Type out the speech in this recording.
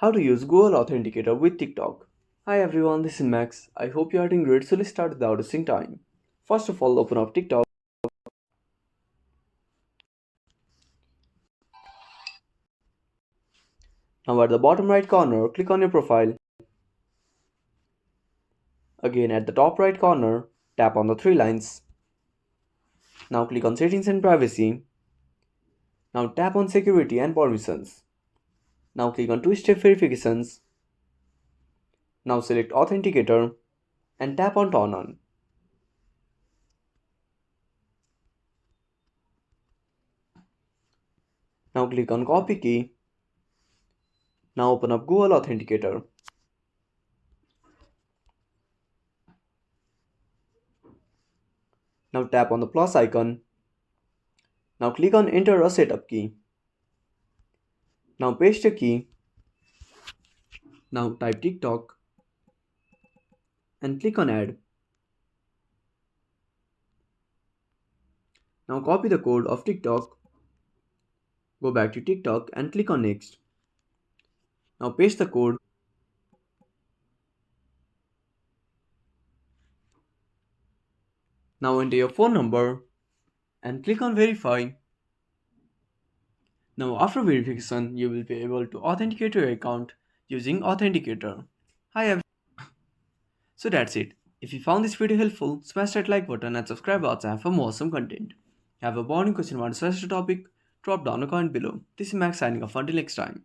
How to use Google Authenticator with TikTok. Hi everyone, this is Max. I hope you are doing great, so let's start without wasting time. First of all, open up TikTok. Now at the bottom right corner, click on your profile. Again at the top right corner, tap on the three lines. Now click on Settings and Privacy. Now tap on Security and Permissions. Now click on Two-Step Verifications. Now select Authenticator and tap on Turn On. Now click on Copy Key. Now open up Google Authenticator. Now tap on the plus icon. Now click on Enter a Setup key. Now paste the key. Now type TikTok and click on Add. Now copy the code of TikTok. Go back to TikTok and click on Next. Now paste the code. Now enter your phone number and click on Verify. Now after verification, you will be able to authenticate your account using Authenticator. Hi everyone. So that's it. If you found this video helpful, smash that like button and subscribe our channel for more awesome content. Have a burning question about a special topic? Drop down a comment below. This is Max signing off until next time.